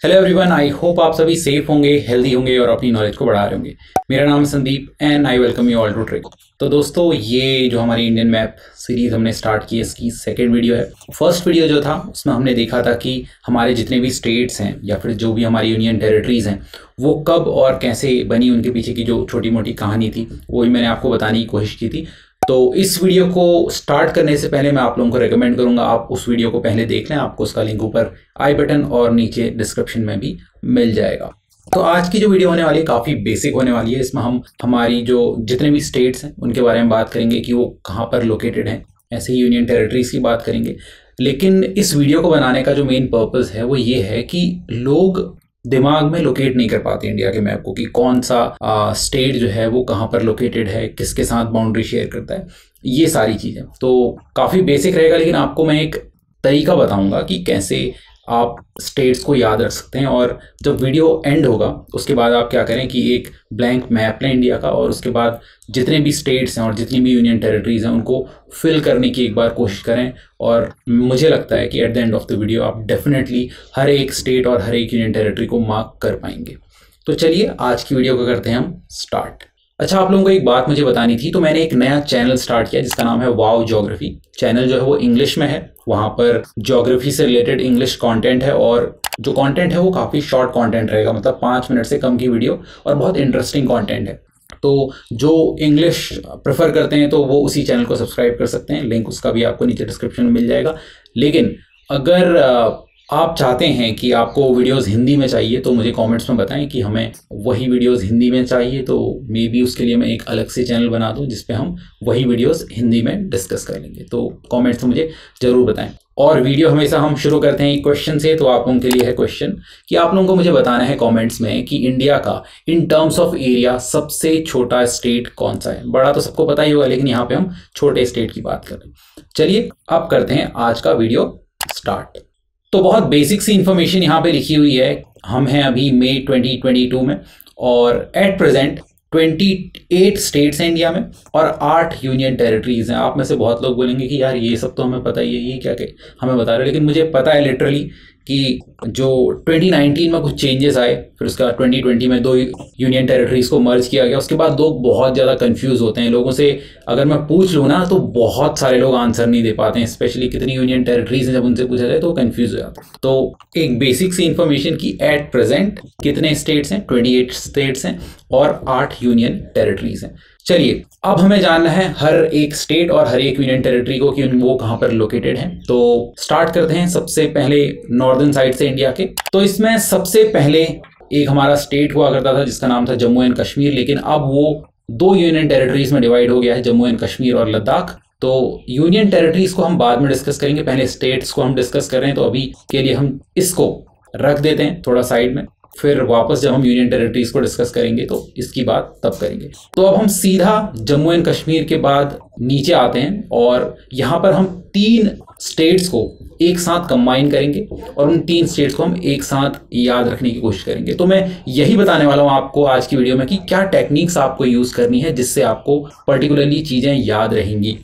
Hello everyone, I hope आप सभी safe होंगे, हेल्दी होंगे और अपनी नॉलेज को बढ़ा रहे होंगे। मेरा नाम है Sandeep and I welcome you all to trick. तो दोस्तों, ये जो हमारी इंडियन मैप सीरीज हमने स्टार्ट की है, इसकी सेकंड वीडियो है। फर्स्ट वीडियो जो था उसमें हमने देखा था कि हमारे जितने भी स्टेट्स हैं या फिर जो भी हमारी यूनियन टेरिटरीज हैं वो कब और कैसे बनी, उनके पीछे की जो छोटी मोटी कहानी थी वो ही मैंने आपको बताने की कोशिश की थी। तो इस वीडियो को स्टार्ट करने से पहले मैं आप लोगों को रेकमेंड करूंगा आप उस वीडियो को पहले देख लें। आपको उसका लिंक ऊपर आई बटन और नीचे डिस्क्रिप्शन में भी मिल जाएगा। तो आज की जो वीडियो होने वाली है काफ़ी बेसिक होने वाली है। इसमें हम हमारी जो जितने भी स्टेट्स हैं उनके बारे में बात करेंगे कि वो कहाँ पर लोकेटेड हैं, ऐसे ही यूनियन टेरिटरीज की बात करेंगे। लेकिन इस वीडियो को बनाने का जो मेन पर्पस है वो ये है कि लोग दिमाग में लोकेट नहीं कर पाते इंडिया के मैप को कि कौन सा स्टेट जो है वो कहाँ पर लोकेटेड है, किसके साथ बाउंड्री शेयर करता है, ये सारी चीज़ें। तो काफ़ी बेसिक रहेगा, लेकिन आपको मैं एक तरीका बताऊंगा कि कैसे आप स्टेट्स को याद रख सकते हैं। और जब वीडियो एंड होगा उसके बाद आप क्या करें कि एक ब्लैंक मैप लें इंडिया का, और उसके बाद जितने भी स्टेट्स हैं और जितनी भी यूनियन टेरिटरीज हैं उनको फिल करने की एक बार कोशिश करें। और मुझे लगता है कि at the end of the video आप डेफिनेटली हर एक स्टेट और हर एक यूनियन टेरिटरी को मार्क कर पाएंगे। तो चलिए आज की वीडियो को करते हैं हम स्टार्ट। अच्छा, आप लोगों को एक बात मुझे बतानी थी। तो मैंने एक नया चैनल स्टार्ट किया जिसका नाम है वाओ ज्योग्राफी। चैनल जो है वो इंग्लिश में है, वहाँ पर ज्योग्राफी से रिलेटेड इंग्लिश कंटेंट है, और जो कंटेंट है वो काफ़ी शॉर्ट कंटेंट रहेगा, मतलब 5 मिनट से कम की वीडियो, और बहुत इंटरेस्टिंग कंटेंट है। तो जो इंग्लिश प्रेफर करते हैं तो वो उसी चैनल को सब्सक्राइब कर सकते हैं, लिंक उसका भी आपको नीचे डिस्क्रिप्शन में मिल जाएगा। लेकिन अगर आप चाहते हैं कि आपको वीडियोस हिंदी में चाहिए तो मुझे कमेंट्स में बताएं कि हमें वही वीडियोस हिंदी में चाहिए, तो मे बी उसके लिए मैं एक अलग से चैनल बना दूं जिस पे हम वही वीडियोस हिंदी में डिस्कस कर लेंगे। तो कमेंट्स में मुझे ज़रूर बताएं। और वीडियो हमेशा हम शुरू करते हैं एक क्वेश्चन से, तो आप लोगों के लिए है क्वेश्चन कि आप लोगों को मुझे बताना है कॉमेंट्स में कि इंडिया का इन टर्म्स ऑफ एरिया सबसे छोटा स्टेट कौन सा है। बड़ा तो सबको पता ही होगा, लेकिन यहाँ पे हम छोटे स्टेट की बात कर रहे हैं। चलिए अब करते हैं आज का वीडियो स्टार्ट। तो बहुत बेसिक सी इंफॉर्मेशन यहाँ पे लिखी हुई है। हम हैं अभी मई 2022 में, और एट प्रेजेंट 28 स्टेट्स हैं इंडिया में और 8 यूनियन टेरिटरीज हैं। आप में से बहुत लोग बोलेंगे कि यार ये सब तो हमें पता ही है, ये क्या हमें बता रहे हो। लेकिन मुझे पता है लिटरली कि जो 2019 में कुछ चेंजेस आए, फिर उसका 2020 में 2 यूनियन टेरिटरीज को मर्ज किया गया। उसके बाद लोग बहुत ज़्यादा कंफ्यूज होते हैं। लोगों से अगर मैं पूछ लूँ ना तो बहुत सारे लोग आंसर नहीं दे पाते हैं, स्पेशली कितनी यूनियन टेरिटरीज हैं, जब उनसे पूछा जाए तो कंफ्यूज हो जाते हैं। तो एक बेसिक सी इन्फॉर्मेशन की एट प्रेजेंट कितने स्टेट्स हैं, 28 स्टेट्स हैं और 8 यूनियन टेरिटरीज हैं। चलिए अब हमें जानना है हर एक स्टेट और हर एक यूनियन टेरिटरी को कि वो कहाँ पर लोकेटेड है। तो स्टार्ट करते हैं सबसे पहले नॉर्दर्न साइड से इंडिया के। तो इसमें सबसे पहले एक हमारा स्टेट हुआ करता था जिसका नाम था जम्मू एंड कश्मीर, लेकिन अब वो 2 यूनियन टेरिटरीज में डिवाइड हो गया है, जम्मू एंड कश्मीर और लद्दाख। तो यूनियन टेरिटरीज को हम बाद में डिस्कस करेंगे, पहले स्टेट्स को हम डिस्कस कर रहे हैं। तो अभी के लिए हम इसको रख देते हैं थोड़ा साइड में, फिर वापस जब हम यूनियन टेरिटरीज को डिस्कस करेंगे तो इसकी बात तब करेंगे। तो अब हम सीधा जम्मू एंड कश्मीर के बाद नीचे आते हैं, और यहाँ पर हम 3 स्टेट्स को एक साथ कंबाइन करेंगे और उन 3 स्टेट्स को हम एक साथ याद रखने की कोशिश करेंगे। तो मैं यही बताने वाला हूँ आपको आज की वीडियो में कि क्या टेक्निक्स आपको यूज़ करनी है जिससे आपको पर्टिकुलरली चीज़ें याद रहेंगी।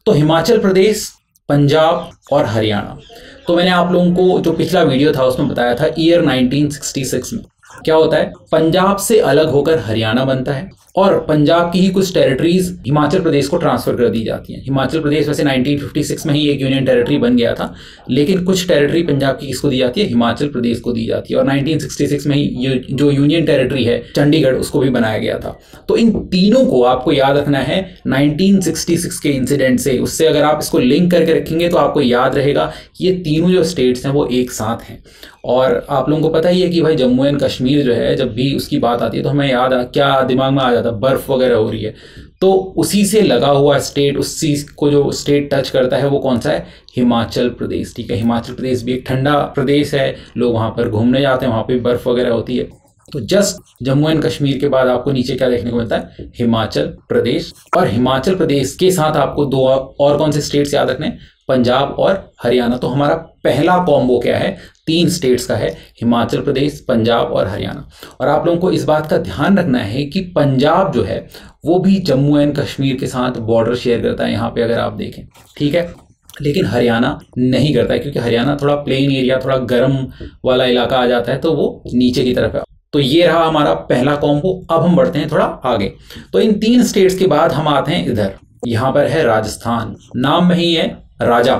तो हिमाचल प्रदेश, पंजाब और हरियाणा। तो मैंने आप लोगों को जो पिछला वीडियो था उसमें बताया था ईयर 1966 में क्या होता है, पंजाब से अलग होकर हरियाणा बनता है और पंजाब की ही कुछ टेरिटरीज हिमाचल प्रदेश को ट्रांसफर कर दी जाती हैं। हिमाचल प्रदेश वैसे 1956 में ही एक यूनियन टेरिटरी बन गया था, लेकिन कुछ टेरिटरी पंजाब की किसको दी जाती है, हिमाचल प्रदेश को दी जाती है। और 1966 में ही जो यूनियन टेरिटरी है चंडीगढ़, उसको भी बनाया गया था। तो इन तीनों को आपको याद रखना है 1966 के इंसिडेंट से। उससे अगर आप इसको लिंक करके रखेंगे तो आपको याद रहेगा ये तीनों जो स्टेट्स हैं वो एक साथ हैं। और आप लोगों को पता ही है कि भाई जम्मू एंड कश्मीर जो है, जब भी उसकी बात आती है तो हमें याद क्या दिमाग में आ जाता है, बर्फ़ वगैरह हो रही है। तो उसी से लगा हुआ स्टेट, उसी को जो स्टेट टच करता है वो कौन सा है, हिमाचल प्रदेश। ठीक है, हिमाचल प्रदेश भी एक ठंडा प्रदेश है, लोग वहाँ पर घूमने जाते हैं, वहाँ पे बर्फ़ वगैरह होती है। तो जस्ट जम्मू एंड कश्मीर के बाद आपको नीचे क्या देखने को मिलता है, हिमाचल प्रदेश। और हिमाचल प्रदेश के साथ आपको 2 और कौन से स्टेट्स याद रखने हैं, पंजाब और हरियाणा। तो हमारा पहला कॉम्बो क्या है, 3 स्टेट्स का है, हिमाचल प्रदेश, पंजाब और हरियाणा। और आप लोगों को इस बात का ध्यान रखना है कि पंजाब जो है वो भी जम्मू एंड कश्मीर के साथ बॉर्डर शेयर करता है, यहाँ पे अगर आप देखें। ठीक है, लेकिन हरियाणा नहीं करता है, क्योंकि हरियाणा थोड़ा प्लेन एरिया, थोड़ा गर्म वाला इलाका आ जाता है, तो वो नीचे की तरफ है। तो ये रहा हमारा पहला कॉम्बो। अब हम बढ़ते हैं थोड़ा आगे। तो इन 3 स्टेट्स के बाद हम आते हैं इधर, यहाँ पर है राजस्थान। नाम में ही है राजा।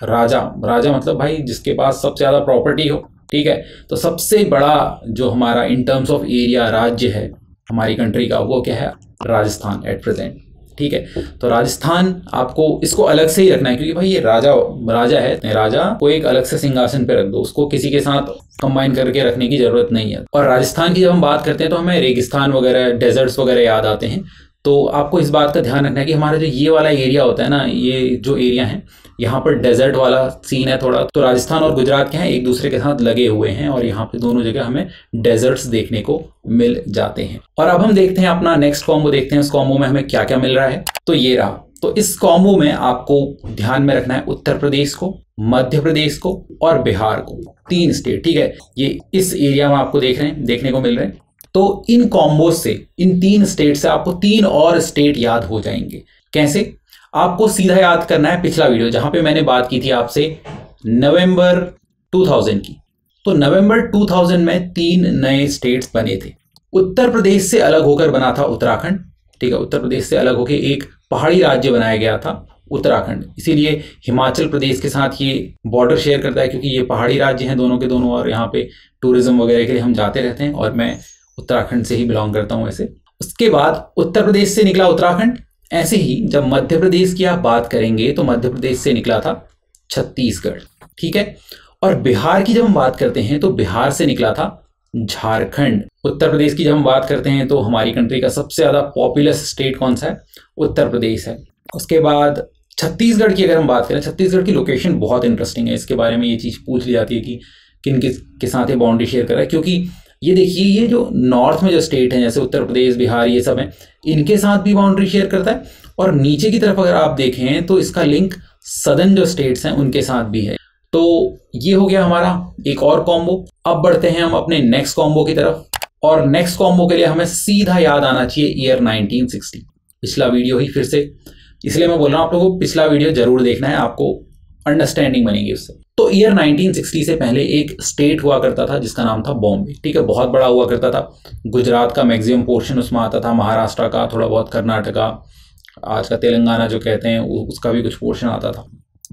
राजा राजा मतलब भाई जिसके पास सबसे ज़्यादा प्रॉपर्टी हो, ठीक है। तो सबसे बड़ा जो हमारा इन टर्म्स ऑफ एरिया राज्य है हमारी कंट्री का, वो क्या है? राजस्थान एट प्रेजेंट, ठीक है। तो राजस्थान आपको इसको अलग से ही रखना है, क्योंकि भाई ये राजा राजा है, राजा को एक अलग से सिंहासन पे रख दो, उसको किसी के साथ कंबाइन करके रखने की जरूरत नहीं है। और राजस्थान की जब हम बात करते हैं तो हमें रेगिस्तान वगैरह, डेजर्ट्स वगैरह याद आते हैं। तो आपको इस बात का ध्यान रखना है कि हमारा जो ये वाला एरिया होता है ना, ये जो एरिया है यहाँ पर डेजर्ट वाला सीन है थोड़ा। तो राजस्थान और गुजरात क्या है, एक दूसरे के साथ लगे हुए हैं, और यहाँ पे दोनों जगह हमें डेजर्ट्स देखने को मिल जाते हैं। और अब हम देखते हैं अपना नेक्स्ट कॉम्बो, देखते हैं उस कॉम्बो में हमें क्या क्या मिल रहा है। तो ये रहा। तो इस कॉम्बो में आपको ध्यान में रखना है उत्तर प्रदेश को, मध्य प्रदेश को और बिहार को, 3 स्टेट, ठीक है। ये इस एरिया में आपको देखने को मिल रहे हैं। तो इन कॉम्बो से, इन 3 स्टेट से आपको 3 और स्टेट याद हो जाएंगे। कैसे? आपको सीधा याद करना है पिछला वीडियो जहां पे मैंने बात की थी आपसे नवंबर 2000 की। तो नवंबर 2000 में 3 नए स्टेट्स बने थे। उत्तर प्रदेश से अलग होकर बना था उत्तराखंड, ठीक है। उत्तर प्रदेश से अलग होकर एक पहाड़ी राज्य बनाया गया था उत्तराखंड, इसीलिए हिमाचल प्रदेश के साथ ये बॉर्डर शेयर करता है, क्योंकि ये पहाड़ी राज्य हैं दोनों के दोनों, और यहाँ पे टूरिज्म वगैरह के लिए हम जाते रहते हैं, और मैं उत्तराखंड से ही बिलोंग करता हूँ ऐसे। उसके बाद उत्तर प्रदेश से निकला उत्तराखंड। ऐसे ही जब मध्य प्रदेश की आप बात करेंगे तो मध्य प्रदेश से निकला था छत्तीसगढ़, ठीक है। और बिहार की जब हम बात करते हैं तो बिहार से निकला था झारखंड। उत्तर प्रदेश की जब हम बात करते हैं तो हमारी कंट्री का सबसे ज़्यादा पॉपुलस स्टेट कौन सा है? उत्तर प्रदेश है। उसके बाद छत्तीसगढ़ की अगर हम बात करें, छत्तीसगढ़ की लोकेशन बहुत इंटरेस्टिंग है। इसके बारे में ये चीज़ पूछ ली जाती है कि किन के साथ ये बाउंड्री शेयर कर रहा है, क्योंकि ये देखिए ये जो नॉर्थ में जो स्टेट हैं जैसे उत्तर प्रदेश, बिहार, ये सब हैं, इनके साथ भी बाउंड्री शेयर करता है। और नीचे की तरफ अगर आप देखें तो इसका लिंक सदर्न जो स्टेट्स हैं उनके साथ भी है। तो ये हो गया हमारा एक और कॉम्बो। अब बढ़ते हैं हम अपने नेक्स्ट कॉम्बो की तरफ, और नेक्स्ट कॉम्बो के लिए हमें सीधा याद आना चाहिए ईयर 1960। पिछला वीडियो ही फिर से, इसलिए मैं बोल रहा हूँ आप लोगों को पिछला वीडियो जरूर देखना है, आपको अंडरस्टैंडिंग बनेगी उससे। तो ईयर 1960 से पहले एक स्टेट हुआ करता था जिसका नाम था बॉम्बे, ठीक है। बहुत बड़ा हुआ करता था। गुजरात का मैक्सिमम पोर्शन उसमें आता था, महाराष्ट्र का थोड़ा बहुत, कर्नाटका, आज का तेलंगाना जो कहते हैं उसका भी कुछ पोर्शन आता था।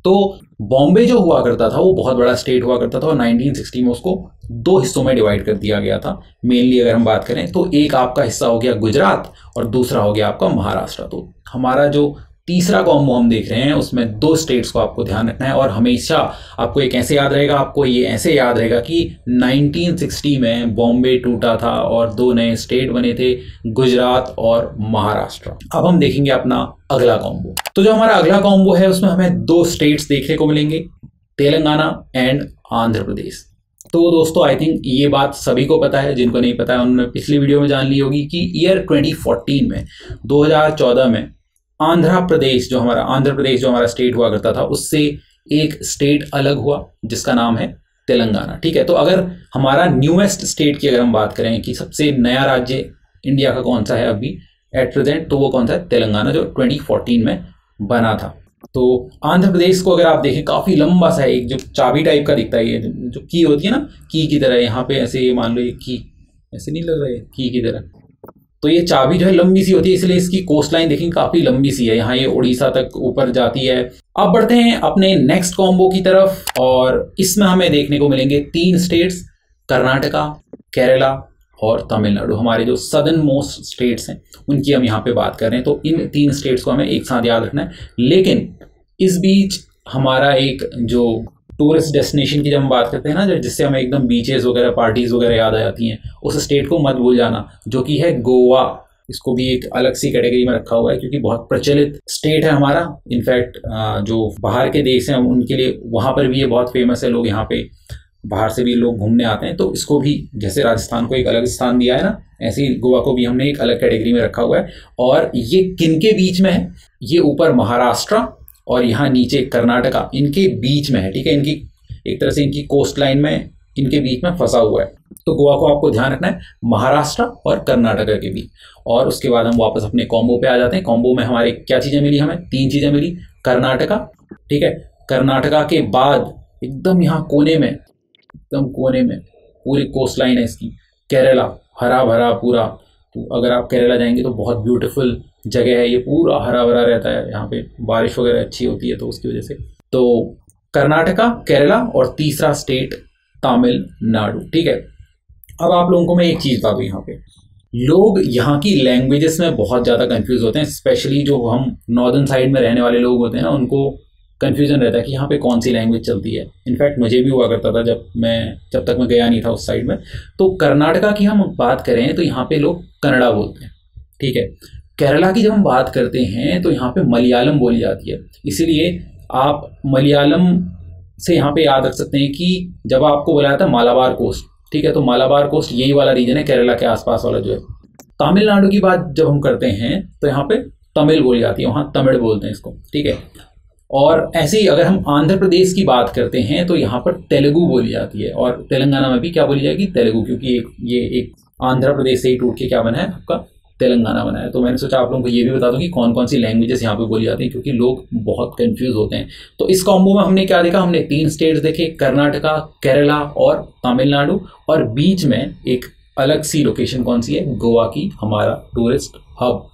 तो बॉम्बे जो हुआ करता था वो बहुत बड़ा स्टेट हुआ करता था, और 1960 में उसको 2 हिस्सों में डिवाइड कर दिया गया था। मेनली अगर हम बात करें तो एक आपका हिस्सा हो गया गुजरात और दूसरा हो गया आपका महाराष्ट्र। तो हमारा जो तीसरा कॉम्बो हम देख रहे हैं उसमें 2 स्टेट्स को आपको ध्यान रखना है। और हमेशा आपको ये कैसे याद रहेगा? आपको ये ऐसे याद रहेगा कि 1960 में बॉम्बे टूटा था और 2 नए स्टेट बने थे, गुजरात और महाराष्ट्र। अब हम देखेंगे अपना अगला कॉम्बो। तो जो हमारा अगला कॉम्बो है उसमें हमें 2 स्टेट्स देखने को मिलेंगे, तेलंगाना एंड आंध्र प्रदेश। तो दोस्तों आई थिंक ये बात सभी को पता है, जिनको नहीं पता है उन्होंने पिछली वीडियो में जान ली होगी कि ईयर 2014 में, 2014 में आंध्र प्रदेश जो हमारा स्टेट हुआ करता था उससे एक स्टेट अलग हुआ जिसका नाम है तेलंगाना, ठीक है। तो अगर हमारा न्यूएस्ट स्टेट की अगर हम बात करें कि सबसे नया राज्य इंडिया का कौन सा है अभी एट प्रेजेंट, तो वो कौन सा है? तेलंगाना, जो 2014 में बना था। तो आंध्र प्रदेश को अगर आप देखें काफ़ी लंबा सा एक जो चाबी टाइप का दिखता है, ये जो की होती है ना, की की तरह, यहाँ पे ऐसे ये मान लो ये की ऐसे नहीं लग रहा है की की तरह, तो ये चाबी जो है लंबी सी होती है, इसलिए इसकी कोस्ट लाइन देखेंगे काफ़ी लंबी सी है, यहाँ ये उड़ीसा तक ऊपर जाती है। अब बढ़ते हैं अपने नेक्स्ट कॉम्बो की तरफ, और इसमें हमें देखने को मिलेंगे 3 स्टेट्स, कर्नाटका, केरला और तमिलनाडु। हमारे जो सदर्न मोस्ट स्टेट्स हैं उनकी हम यहाँ पे बात कर रहे हैं। तो इन 3 स्टेट्स को हमें एक साथ याद रखना है। लेकिन इस बीच हमारा एक जो टूरिस्ट डेस्टिनेशन की जब हम बात करते हैं ना, जिससे हमें एकदम बीचेस वगैरह, पार्टीज वगैरह याद आ जाती हैं, उस स्टेट को मत भूल जाना, जो कि है गोवा। इसको भी एक अलग सी कैटेगरी में रखा हुआ है क्योंकि बहुत प्रचलित स्टेट है हमारा। इनफैक्ट जो बाहर के देश हैं उनके लिए वहाँ पर भी ये बहुत फेमस है, लोग यहाँ पे बाहर से भी लोग घूमने आते हैं। तो इसको भी, जैसे राजस्थान को एक अलग स्थान दिया है ना, ऐसे ही गोवा को भी हमने एक अलग कैटेगरी में रखा हुआ है। और ये किनके बीच में है? ये ऊपर महाराष्ट्र और यहाँ नीचे कर्नाटका, इनके बीच में है, ठीक है। इनकी एक तरह से इनकी कोस्ट लाइन में, इनके बीच में फंसा हुआ है। तो गोवा को आपको ध्यान रखना है महाराष्ट्र और कर्नाटका के बीच। और उसके बाद हम वापस अपने कॉम्बो पे आ जाते हैं। कॉम्बो में हमारे क्या चीज़ें मिली? हमें 3 चीज़ें मिली। कर्नाटका, ठीक है, कर्नाटका के बाद एकदम यहाँ कोने में, एकदम कोने में पूरी कोस्ट लाइन है इसकी, केरला, हरा भरा पूरा। तो अगर आप केरला जाएंगे तो बहुत ब्यूटीफुल जगह है, ये पूरा हरा भरा रहता है, यहाँ पे बारिश वगैरह अच्छी होती है तो उसकी वजह से। तो कर्नाटका, केरला और तीसरा स्टेट तमिलनाडु। ठीक है, अब आप लोगों को मैं एक चीज़ बता दूँ, यहाँ पे लोग यहाँ की लैंग्वेजेस में बहुत ज़्यादा कंफ्यूज होते हैं, स्पेशली जो हम नॉर्दर्न साइड में रहने वाले लोग होते हैं ना, उनको कन्फ्यूजन रहता है कि यहाँ पे कौन सी लैंग्वेज चलती है। इनफैक्ट मुझे भी हुआ करता था जब तक मैं गया नहीं था उस साइड में। तो कर्नाटका की हम बात करें तो यहाँ पे लोग कन्नड़ा बोलते हैं। ठीक है, केरला की जब हम बात करते हैं तो यहाँ पे मलयालम बोली जाती है, इसीलिए आप मलयालम से यहाँ पे याद रख सकते हैं कि जब आपको बुलाया था मालाबार कोस्ट, ठीक है, तो मालाबार कोस्ट यही वाला रीजन है, केरला के आसपास वाला जो है। तमिलनाडु की बात जब हम करते हैं तो यहाँ पे तमिल बोली जाती है, वहाँ तमिल बोलते हैं इसको। ठीक है, और ऐसे ही अगर हम आंध्र प्रदेश की बात करते हैं तो यहाँ पर तेलुगु बोली जाती है, और तेलंगाना में भी क्या बोली जाएगी, तेलुगु, क्योंकि ये एक आंध्र प्रदेश से ही टूट के क्या बना है, आपका तेलंगाना बना है। तो मैंने सोचा आप लोगों को ये भी बता दूं कि कौन कौन सी लैंग्वेजेस यहाँ पे बोली जाती हैं, क्योंकि लोग बहुत कंफ्यूज होते हैं। तो इस कॉम्बो में हमने क्या देखा, हमने 3 स्टेट्स देखे, कर्नाटका, केरला और तमिलनाडु, और बीच में एक अलग सी लोकेशन कौन सी है, गोवा की, हमारा टूरिस्ट हब।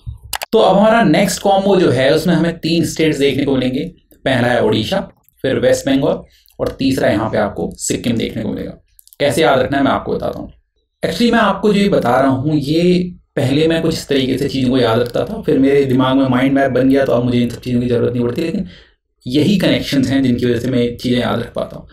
तो अब हमारा नेक्स्ट कॉम्बो जो है उसमें हमें 3 स्टेट्स देखने को मिलेंगे। पहला है उड़ीसा, फिर वेस्ट बंगाल, और तीसरा यहाँ पे आपको सिक्किम देखने को मिलेगा। कैसे याद रखना है मैं आपको बताता हूँ। एक्चुअली मैं आपको जो ये बता रहा हूँ, ये पहले मैं कुछ इस तरीके से चीज़ों को याद रखता था, फिर मेरे दिमाग में माइंड मैप बन गया, तो अब मुझे इन सब चीज़ों की ज़रूरत नहीं पड़ती, लेकिन यही कनेक्शंस हैं जिनकी वजह से मैं चीज़ें याद रख पाता हूँ।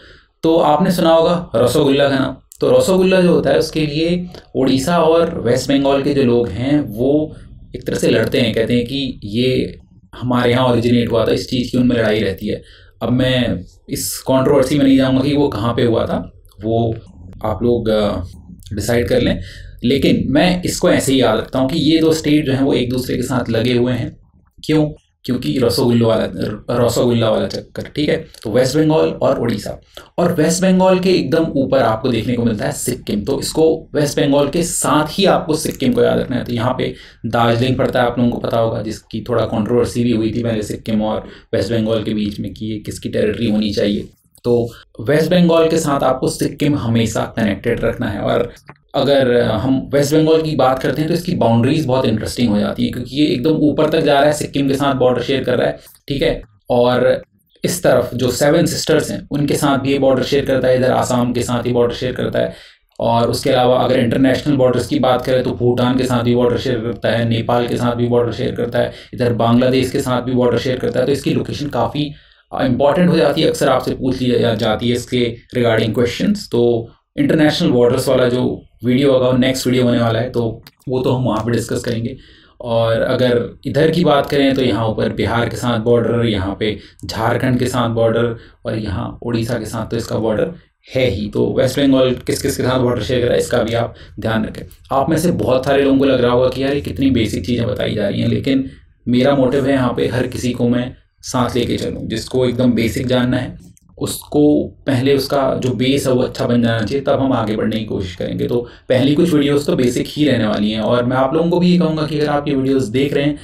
तो आपने सुना होगा रसगुल्ला का नाम। तो रसगुल्ला जो होता है उसके लिए उड़ीसा और वेस्ट बंगाल के जो लोग हैं वो एक तरह से लड़ते हैं, कहते हैं कि ये हमारे यहाँ ओरिजिनेट हुआ था, इस चीज़ की उनमें लड़ाई रहती है। अब मैं इस कंट्रोवर्सी में नहीं जाऊँगा कि वो कहाँ पे हुआ था, वो आप लोग डिसाइड कर लें, लेकिन मैं इसको ऐसे ही याद रखता हूँ कि ये 2 स्टेट जो हैं वो एक दूसरे के साथ लगे हुए हैं। क्यों? क्योंकि रसगुल्ला वाला चक्कर। ठीक है, तो वेस्ट बंगाल और उड़ीसा, और वेस्ट बंगाल के एकदम ऊपर आपको देखने को मिलता है सिक्किम। तो इसको वेस्ट बंगाल के साथ ही आपको सिक्किम को याद रखना है। तो यहाँ पे दार्जिलिंग पड़ता है, आप लोगों को पता होगा, जिसकी थोड़ा कंट्रोवर्सी भी हुई थी पहले सिक्किम और वेस्ट बंगाल के बीच में कि ये किसकी टेरिटरी होनी चाहिए। तो वेस्ट बंगाल के साथ आपको सिक्किम हमेशा कनेक्टेड रखना है। और अगर हम वेस्ट बंगाल की बात करते हैं तो इसकी बाउंड्रीज बहुत इंटरेस्टिंग हो जाती है, क्योंकि ये एकदम ऊपर तक जा रहा है, सिक्किम के साथ बॉर्डर शेयर कर रहा है। ठीक है, और इस तरफ जो 7 सिस्टर्स हैं उनके साथ भी ये बॉर्डर शेयर करता है, इधर आसाम के साथ ही बॉर्डर शेयर करता है। और उसके अलावा अगर इंटरनेशनल बॉर्डर्स की बात करें तो भूटान के साथ भी बॉर्डर शेयर करता है, नेपाल के साथ भी बॉर्डर शेयर करता है, इधर बांग्लादेश के साथ भी बॉर्डर शेयर करता है। तो इसकी लोकेशन काफ़ी इंपॉर्टेंट हो जाती है, अक्सर आपसे पूछ ली जाती है इसके रिगार्डिंग क्वेश्चंस। तो इंटरनेशनल बॉर्डर्स वाला जो वीडियो होगा वो नेक्स्ट वीडियो होने वाला है, तो वो तो हम वहाँ पे डिस्कस करेंगे। और अगर इधर की बात करें तो यहाँ ऊपर बिहार के साथ बॉर्डर, यहाँ पे झारखंड के साथ बॉर्डर, और यहाँ उड़ीसा के साथ तो इसका बॉर्डर है ही। तो वेस्ट बंगाल किस किस के साथ बॉर्डर शेयर कर रहा है इसका भी आप ध्यान रखें। आप में से बहुत सारे लोगों को लग रहा होगा कि यार ये कितनी बेसिक चीज़ें बताई जा रही हैं, लेकिन मेरा मोटिव है यहाँ पे हर किसी को मैं साथ लेके चलूँ। जिसको एकदम बेसिक जानना है उसको पहले उसका जो बेस है वो अच्छा बन जाना चाहिए, तब हम आगे बढ़ने की कोशिश करेंगे। तो पहली कुछ वीडियोस तो बेसिक ही रहने वाली हैं, और मैं आप लोगों को भी ये कहूँगा कि अगर आप ये वीडियोस देख रहे हैं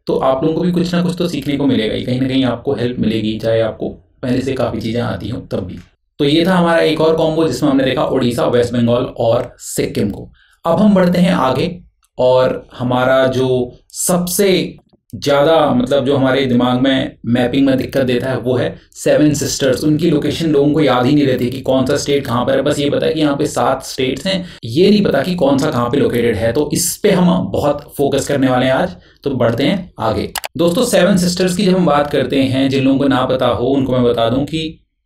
तो आप लोगों को भी कुछ ना कुछ तो सीखने को मिलेगा ही, कहीं ना कहीं आपको हेल्प मिलेगी, चाहे आपको पहले से काफ़ी चीज़ें आती हों तब भी। तो ये था हमारा एक और कॉम्बो जिसमें हमने देखा उड़ीसा, वेस्ट बंगाल और सिक्किम को। अब हम बढ़ते हैं आगे, और हमारा जो सबसे ज़्यादा मतलब जो हमारे दिमाग में मैपिंग में दिक्कत देता है वो है 7 सिस्टर्स। उनकी लोकेशन लोगों को याद ही नहीं रहती कि कौन सा स्टेट कहाँ पर है, बस ये पता है कि यहाँ पे 7 स्टेट्स हैं, ये नहीं पता कि कौन सा कहाँ पे लोकेटेड है। तो इस पे हम बहुत फोकस करने वाले हैं आज। तो बढ़ते हैं आगे। दोस्तों 7 सिस्टर्स की जब हम बात करते हैं, जिन लोगों को ना पता हो उनको मैं बता दूं कि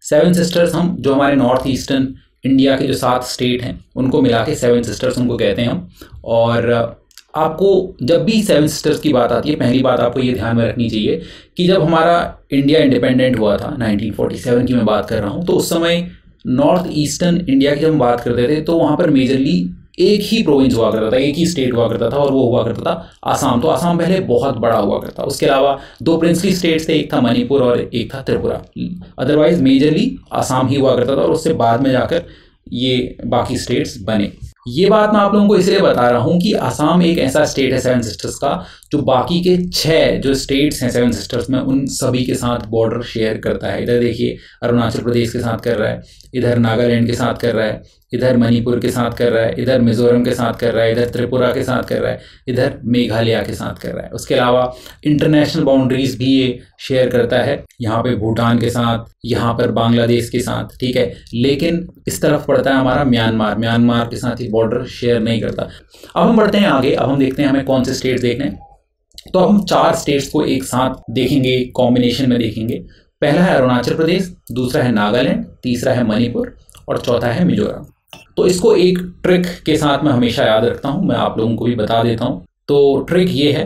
7 सिस्टर्स हम जो हमारे नॉर्थ ईस्टर्न इंडिया के जो 7 स्टेट हैं उनको मिला के 7 सिस्टर्स उनको कहते हैं हम। और आपको जब भी 7 सिस्टर्स की बात आती है, पहली बात आपको ये ध्यान में रखनी चाहिए कि जब हमारा इंडिया इंडिपेंडेंट हुआ था 1947 की मैं बात कर रहा हूँ, तो उस समय नॉर्थ ईस्टर्न इंडिया की जब हम बात करते थे तो वहाँ पर मेजरली एक ही प्रोविंस हुआ करता था, एक ही स्टेट हुआ करता था, और वो हुआ करता था आसाम। तो आसाम पहले बहुत बड़ा हुआ करता। उसके अलावा 2 प्रिंसली स्टेट्स थे, एक था मणिपुर और एक था त्रिपुरा। अदरवाइज मेजरली आसाम ही हुआ करता था, और उससे बाद में जाकर ये बाकी स्टेट्स बने। ये बात मैं आप लोगों को इसलिए बता रहा हूँ कि असम एक ऐसा स्टेट है सेवन सिस्टर्स का जो बाकी के 6 जो स्टेट्स हैं सेवन सिस्टर्स में उन सभी के साथ बॉर्डर शेयर करता है। इधर देखिए अरुणाचल प्रदेश के साथ कर रहा है, इधर नागालैंड के साथ कर रहा है, इधर मणिपुर के साथ कर रहा है, इधर मिजोरम के साथ कर रहा है, इधर त्रिपुरा के साथ कर रहा है, इधर मेघालय के साथ कर रहा है। उसके अलावा इंटरनेशनल बाउंड्रीज भी ये शेयर करता है, यहाँ पे भूटान के साथ, यहाँ पर बांग्लादेश के साथ, ठीक है। लेकिन इस तरफ पड़ता है हमारा म्यांमार, म्यांमार के साथ ही बॉर्डर शेयर नहीं करता। अब हम बढ़ते हैं आगे, अब हम देखते हैं हमें कौन से स्टेट्स देखने हैं। तो अब हम 4 स्टेट्स को एक साथ देखेंगे, कॉम्बिनेशन में देखेंगे। पहला है अरुणाचल प्रदेश, दूसरा है नागालैंड, तीसरा है मणिपुर और चौथा है मिजोरम। तो इसको एक ट्रिक के साथ मैं हमेशा याद रखता हूं, मैं आप लोगों को भी बता देता हूं। तो ट्रिक ये है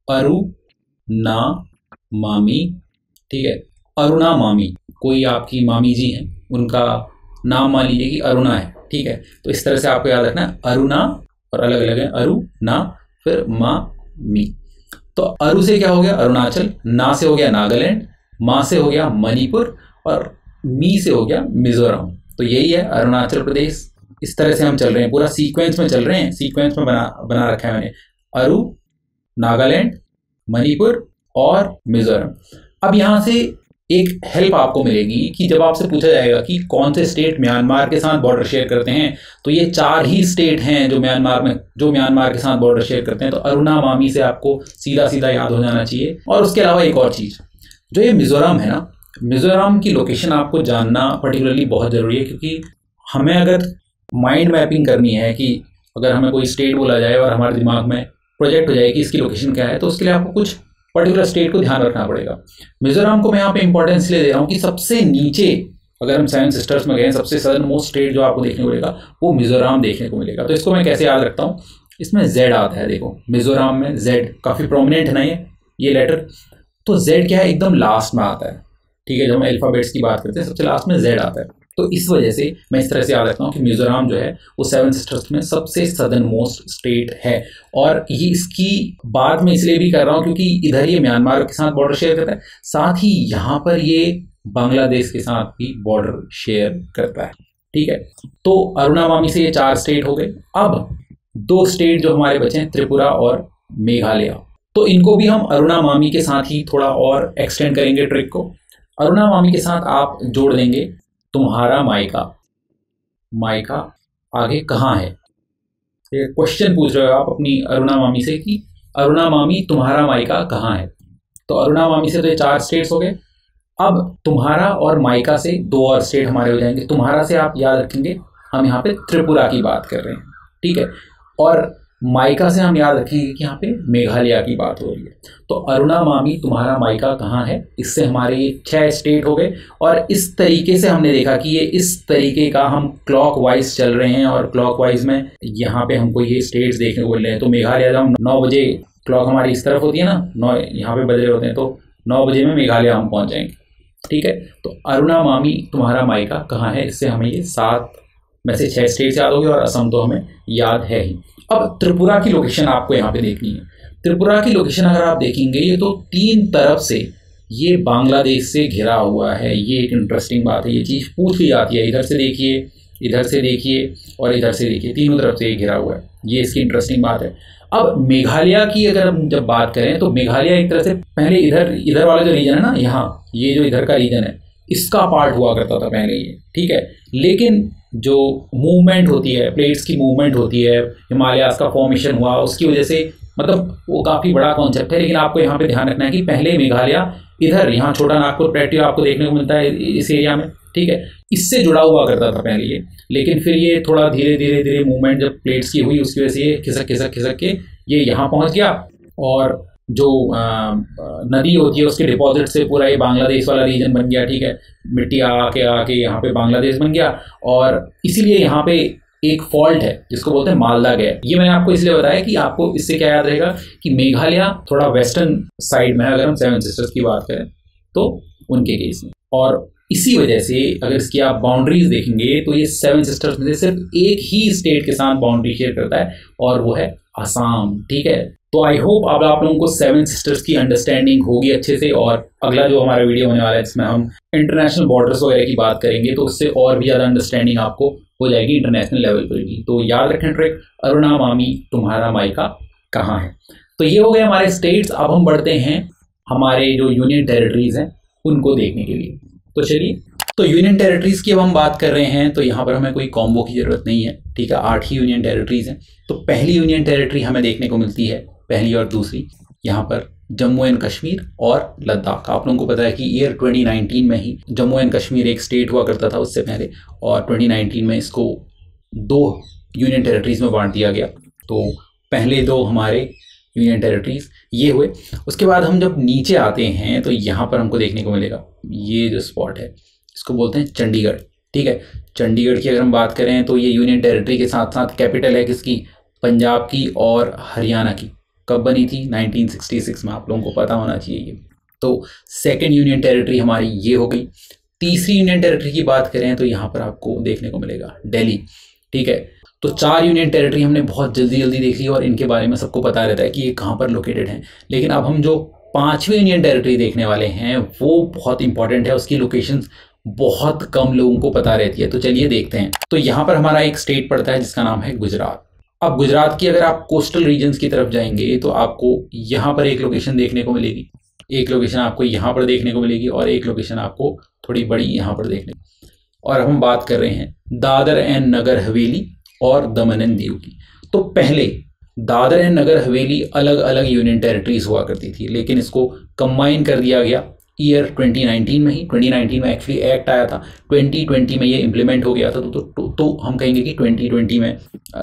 अरु ना मामी, ठीक है। अरुणा मामी, कोई आपकी मामी जी हैं, उनका नाम मान लीजिए कि अरुणा है, ठीक है। तो इस तरह से आपको याद रखना है, अरुणा और अलग अलग है, अरु ना फिर मा मी। तो अरु से क्या हो गया अरुणाचल, ना से हो गया नागालैंड, मा से हो गया मणिपुर और मी से हो गया मिजोरम। तो यही है अरुणाचल प्रदेश। इस तरह से हम चल रहे हैं, पूरा सीक्वेंस में चल रहे हैं, सीक्वेंस में बना रखा है मैंने, अरु, नागालैंड, मणिपुर और मिजोरम। अब यहाँ से एक हेल्प आपको मिलेगी कि जब आपसे पूछा जाएगा कि कौन से स्टेट म्यांमार के साथ बॉर्डर शेयर करते हैं, तो ये 4 ही स्टेट हैं जो म्यांमार के साथ बॉर्डर शेयर करते हैं। तो अरुणा मामी से आपको सीधा सीधा याद हो जाना चाहिए। और उसके अलावा एक और चीज़, जो ये मिजोरम है ना, मिजोरम की लोकेशन आपको जानना पर्टिकुलरली बहुत ज़रूरी है, क्योंकि हमें अगर माइंड मैपिंग करनी है कि अगर हमें कोई स्टेट बोला जाए और हमारे दिमाग में प्रोजेक्ट हो जाए कि इसकी लोकेशन क्या है, तो उसके लिए आपको कुछ पर्टिकुलर स्टेट को ध्यान रखना पड़ेगा। मिजोरम को मैं यहाँ पे इंपॉर्टेंस ले दे रहा हूँ कि सबसे नीचे अगर हम सेवन सिस्टर्स में गए, सबसे सदर्न मोस्ट स्टेट जो आपको देखने को मिलेगा वो मिजोरम देखने को मिलेगा। तो इसको मैं कैसे याद रखता हूँ, इसमें जेड आता है, देखो मिजोरम में जेड काफ़ी प्रोमिनेंट है ना ये लेटर। तो जेड क्या है, एकदम लास्ट में आता है, ठीक है। जब हम अल्फ़ाबेट्स की बात करते हैं सबसे लास्ट में जेड आता है। तो इस वजह से मैं इस तरह से याद रखता हूँ कि मिजोरम जो है वो सेवन सिस्टर्स में सबसे सदर्न मोस्ट स्टेट है। और ये इसकी बात मैं इसलिए भी कर रहा हूँ क्योंकि इधर ये म्यांमार के साथ बॉर्डर शेयर करता है, साथ ही यहाँ पर ये बांग्लादेश के साथ भी बॉर्डर शेयर करता है, ठीक है। तो अरुणा मामी से ये 4 स्टेट हो गए। अब 2 स्टेट जो हमारे बचे हैं, त्रिपुरा और मेघालय, तो इनको भी हम अरुणा मामी के साथ ही थोड़ा और एक्सटेंड करेंगे ट्रिक को। अरुणा मामी के साथ आप जोड़ देंगे तुम्हारा मायका। मायका आगे कहाँ है, ये क्वेश्चन पूछ रहे हो आप अपनी अरुणा मामी से कि अरुणा मामी तुम्हारा मायका कहाँ है। तो अरुणा मामी से तो ये 4 स्टेट्स हो गए। अब तुम्हारा और मायका से 2 और स्टेट हमारे हो जाएंगे। तुम्हारा से आप याद रखेंगे हम यहाँ पे त्रिपुरा की बात कर रहे हैं, ठीक है। और मायका से हम याद रखेंगे कि यहाँ पे मेघालय की बात हो रही है। तो अरुणा मामी तुम्हारा मायका कहाँ है, इससे हमारे ये 6 स्टेट हो गए। और इस तरीके से हमने देखा कि ये इस तरीके का हम क्लॉक वाइज चल रहे हैं और क्लॉक वाइज में यहाँ पे हमको ये स्टेट्स देखने को मिल रहे हैं। तो मेघालय जब 9 बजे क्लॉक हमारी इस तरफ होती है ना, 9 यहाँ पे बज रहे होते हैं, तो 9 बजे में मेघालय हम पहुँच जाएंगे, ठीक है। तो अरुणा मामी तुम्हारा मायका कहाँ है, इससे हमें ये 7 में से 6 स्टेट्स याद हो गए और असम तो हमें याद है ही। अब त्रिपुरा की लोकेशन आपको यहाँ पे देखनी है। त्रिपुरा की लोकेशन अगर आप देखेंगे, ये तो 3 तरफ से ये बांग्लादेश से घिरा हुआ है। ये एक इंटरेस्टिंग बात है, ये चीज़ पूछ ली जाती है, इधर से देखिए, इधर से देखिए और इधर से देखिए, तीनों तरफ से ये घिरा हुआ है। ये इसकी इंटरेस्टिंग बात है। अब मेघालय की अगर हम जब बात करें तो मेघालय एक तरह से पहले इधर वाला जो रीजन है ना, यहाँ ये जो इधर का रीजन है, इसका पार्ट हुआ करता था पहले ये, ठीक है। लेकिन जो मूवमेंट होती है, प्लेट्स की मूवमेंट होती है, हिमालयास का फॉर्मेशन हुआ, उसकी वजह से मतलब वो काफ़ी बड़ा कॉन्सेप्ट है। लेकिन आपको यहाँ पे ध्यान रखना है कि पहले मेघालय इधर, यहाँ छोटा नागपुर प्लेट्यू आपको देखने को मिलता है इस एरिया में, ठीक है, इससे जुड़ा हुआ करता था पहले ये। लेकिन फिर ये थोड़ा धीरे धीरे मूवमेंट जब प्लेट्स की हुई, उसकी वजह से ये खिसक के ये यहाँ पहुँच गया। और जो नदी होती है उसके डिपॉजिट से पूरा ये बांग्लादेश वाला रीजन बन गया, ठीक है। मिट्टी आके यहाँ पे बांग्लादेश बन गया। और इसीलिए यहाँ पे एक फॉल्ट है जिसको बोलते हैं मालदा गैप। ये मैंने आपको इसलिए बताया कि आपको इससे क्या याद रहेगा कि मेघालय थोड़ा वेस्टर्न साइड में है अगर हम सेवन सिस्टर्स की बात करें तो उनके केस में। और इसी वजह से अगर इसकी आप बाउंड्रीज देखेंगे तो ये सेवन सिस्टर्स में से सिर्फ एक ही स्टेट के साथ बाउंड्री शेयर करता है और वो है असम, ठीक है। तो आई होप अब आप लोगों को सेवन सिस्टर्स की अंडरस्टैंडिंग होगी अच्छे से। और अगला जो हमारा वीडियो होने वाला है जिसमें हम इंटरनेशनल बॉर्डर्स वगैरह की बात करेंगे तो उससे और भी ज़्यादा अंडरस्टैंडिंग आपको हो जाएगी इंटरनेशनल लेवल पर भी। तो याद रखें ट्रिक, अरुणा मामी तुम्हारा मायका कहाँ है। तो ये हो गए हमारे स्टेट्स। अब हम बढ़ते हैं हमारे जो यूनियन टेरिटरीज हैं उनको देखने के लिए। तो चलिए, तो यूनियन टेरिटरीज की अब हम बात कर रहे हैं तो यहाँ पर हमें कोई कॉम्बो की ज़रूरत नहीं है, ठीक है। 8 ही यूनियन टेरिटरीज हैं। तो पहली यूनियन टेरिटरी हमें देखने को मिलती है, पहली और दूसरी, यहाँ पर जम्मू एंड कश्मीर और लद्दाख। आप लोगों को पता है कि ईयर 2019 में ही जम्मू एंड कश्मीर एक स्टेट हुआ करता था उससे पहले, और 2019 में इसको 2 यूनियन टेरिटरीज में बांट दिया गया। तो पहले 2 हमारे यूनियन टेरिटरीज ये हुए। उसके बाद हम जब नीचे आते हैं तो यहाँ पर हमको देखने को मिलेगा ये जो स्पॉट है, इसको बोलते हैं चंडीगढ़, ठीक है। चंडीगढ़ की अगर हम बात करें तो ये यूनियन टेरिटरी के साथ साथ कैपिटल है किसकी, पंजाब की और हरियाणा की। कब बनी थी, 1966 में, आप लोगों को पता होना चाहिए ये। तो सेकंड यूनियन टेरिटरी हमारी ये हो गई। तीसरी यूनियन टेरिटरी की बात करें तो यहाँ पर आपको देखने को मिलेगा दिल्ली, ठीक है। तो 4 यूनियन टेरिटरी हमने बहुत जल्दी देख ली और इनके बारे में सबको पता रहता है कि ये कहाँ पर लोकेटेड है। लेकिन अब हम जो 5वीं यूनियन टेरिटरी देखने वाले हैं वो बहुत इंपॉर्टेंट है, उसकी लोकेशंस बहुत कम लोगों को पता रहती है। तो चलिए देखते हैं। तो यहाँ पर हमारा एक स्टेट पड़ता है जिसका नाम है गुजरात। अब गुजरात की अगर आप कोस्टल रीजन्स की तरफ जाएंगे तो आपको यहाँ पर एक लोकेशन देखने को मिलेगी, एक लोकेशन आपको यहाँ पर देखने को मिलेगी और एक लोकेशन आपको थोड़ी बड़ी यहाँ पर देखने को। और अब हम बात कर रहे हैं दादर एंड नगर हवेली और दमन एंड दीव की। तो पहले दादर एंड नगर हवेली अलग अलग यूनियन टेरिटरीज हुआ करती थी, लेकिन इसको कंबाइन कर दिया गया ईयर 2019 में ही। 2019 में एक्चुअली एक्ट आया था, 2020 में ये इम्प्लीमेंट हो गया था। तो हम कहेंगे कि 2020 में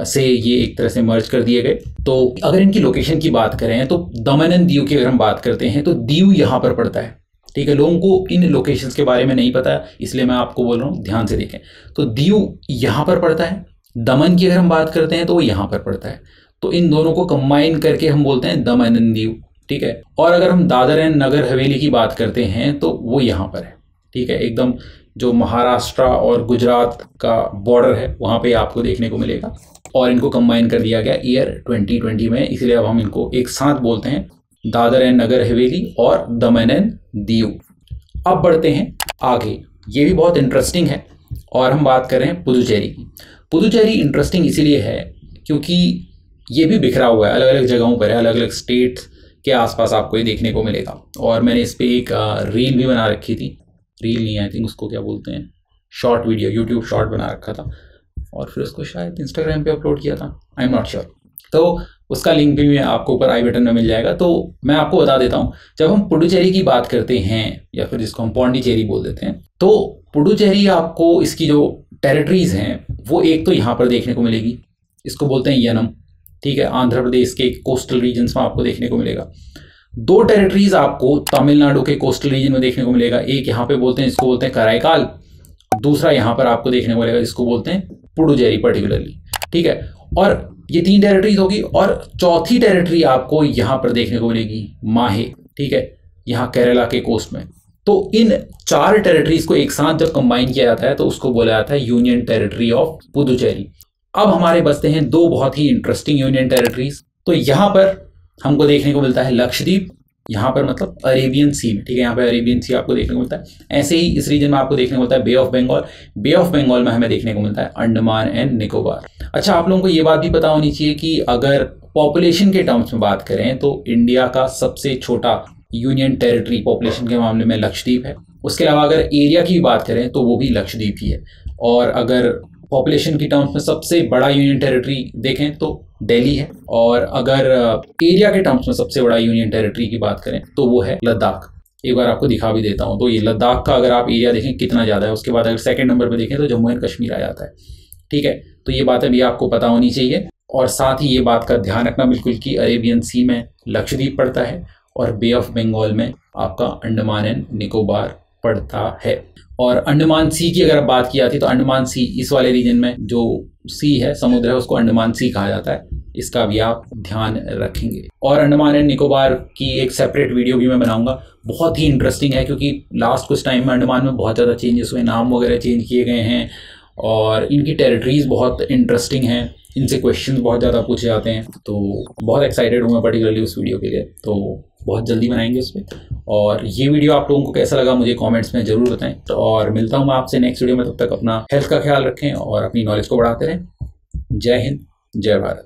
से ये एक तरह से मर्ज कर दिए गए। तो अगर इनकी लोकेशन की बात करें तो दमन एंड दीव की अगर हम बात करते हैं तो दीव यहाँ पर पड़ता है, ठीक है। लोगों को इन लोकेशंस के बारे में नहीं पता, इसलिए मैं आपको बोल रहा हूँ, ध्यान से देखें। तो दीव यहाँ पर पड़ता है। दमन की अगर हम बात करते हैं तो वो यहाँ पर पड़ता है। तो इन दोनों को कंबाइन करके हम बोलते हैं दमन एंड दीव, ठीक है। और अगर हम दादर एंड नगर हवेली की बात करते हैं तो वो यहाँ पर है, ठीक है। एकदम जो महाराष्ट्र और गुजरात का बॉर्डर है वहाँ पे आपको देखने को मिलेगा। और इनको कंबाइन कर दिया गया ईयर 2020 में, इसलिए अब हम इनको एक साथ बोलते हैं दादर एंड नगर हवेली और दमन एंड दीव। अब बढ़ते हैं आगे, ये भी बहुत इंटरेस्टिंग है। और हम बात कर रहे हैं पुदुचेरी की। पुदुचेरी इंटरेस्टिंग इसीलिए है क्योंकि ये भी बिखरा हुआ है, अलग अलग जगहों पर है, अलग अलग स्टेट्स के आसपास आपको ये देखने को मिलेगा। और मैंने इस पर एक रील भी बना रखी थी, रील नहीं, आई थिंक उसको क्या बोलते हैं, शॉर्ट वीडियो, यूट्यूब शॉर्ट बना रखा था और फिर उसको शायद इंस्टाग्राम पे अपलोड किया था, आई एम नॉट श्योर। तो उसका लिंक भी आपको ऊपर आई बटन में मिल जाएगा। तो मैं आपको बता देता हूँ, जब हम पुडुचेरी की बात करते हैं या फिर जिसको हम पौंडीचेरी बोल देते हैं, तो पुडुचेरी आपको इसकी जो टेरिटरीज हैं वो एक तो यहाँ पर देखने को मिलेगी, इसको बोलते हैं यनम, ठीक है। आंध्र प्रदेश के कोस्टल रीजन्स में आपको देखने को मिलेगा। 2 टेरिटरीज आपको तमिलनाडु के कोस्टल रीजन में देखने को मिलेगा, एक यहाँ पे बोलते हैं, इसको बोलते हैं कराईकाल, दूसरा यहाँ पर आपको देखने को मिलेगा जिसको बोलते हैं पुडुचेरी पर्टिकुलरली, ठीक है। और ये 3 टेरिटरीज होगी और चौथी टेरिटरी आपको यहाँ पर देखने को मिलेगी माहे, ठीक है, यहाँ केरला के कोस्ट में। तो इन 4 टेरिटरीज को एक साथ जब कंबाइन किया जाता है तो उसको बोला जाता है यूनियन टेरिटरी ऑफ पुदुचेरी। अब हमारे बचते हैं 2 बहुत ही इंटरेस्टिंग यूनियन टेरिटरीज। तो यहाँ पर हमको देखने को मिलता है लक्षद्वीप, यहाँ पर मतलब अरेबियन सी में, ठीक है, यहाँ पे अरेबियन सी आपको देखने को मिलता है। ऐसे ही इस रीजन में आपको देखने को मिलता है bay of Bengal, bay of Bengal में हमें देखने को मिलता है अंडमान एंड निकोबार। अच्छा, आप लोगों को ये बात भी पता होनी चाहिए कि अगर पॉपुलेशन के टर्म्स में बात करें तो इंडिया का सबसे छोटा यूनियन टेरिटरी पॉपुलेशन के मामले में लक्षद्वीप है। उसके अलावा अगर एरिया की बात करें तो वो भी लक्षद्वीप ही है। और अगर पॉपुलेशन की टर्म्स में सबसे बड़ा यूनियन टेरिटरी देखें तो दिल्ली है, और अगर एरिया के टर्म्स में सबसे बड़ा यूनियन टेरिटरी की बात करें तो वो है लद्दाख। एक बार आपको दिखा भी देता हूँ। तो ये लद्दाख का अगर आप एरिया देखें कितना ज़्यादा है। उसके बाद अगर सेकंड नंबर पे देखें तो जम्मू एंड कश्मीर आ जाता है, ठीक है। तो ये बातें भी आपको पता होनी चाहिए। और साथ ही ये बात का ध्यान रखना बिल्कुल कि अरेबियन सी में लक्षद्वीप पड़ता है और बे ऑफ बंगाल में आपका अंडमान एंड निकोबार पड़ता है। और अंडमान सी की अगर बात की जाती है तो अंडमान सी, इस वाले रीजन में जो सी है, समुद्र है, उसको अंडमान सी कहा जाता है। इसका भी आप ध्यान रखेंगे। और अंडमान एंड निकोबार की एक सेपरेट वीडियो भी मैं बनाऊंगा, बहुत ही इंटरेस्टिंग है क्योंकि लास्ट कुछ टाइम में अंडमान में बहुत ज़्यादा चेंजेस हुए, नाम वगैरह चेंज किए गए हैं और इनकी टेरिटरीज बहुत इंटरेस्टिंग हैं, इनसे क्वेश्चंस बहुत ज़्यादा पूछे जाते हैं। तो बहुत एक्साइटेड हूँ मैं पर्टिकुलरली उस वीडियो के लिए, तो बहुत जल्दी बनाएंगे उस पर। और ये वीडियो आप लोगों को कैसा लगा मुझे कमेंट्स में ज़रूर बताएं। तो और मिलता हूँ मैं आपसे नेक्स्ट वीडियो में, तब तक अपना हेल्थ का ख्याल रखें और अपनी नॉलेज को बढ़ाते रहें। जय हिंद, जय भारत।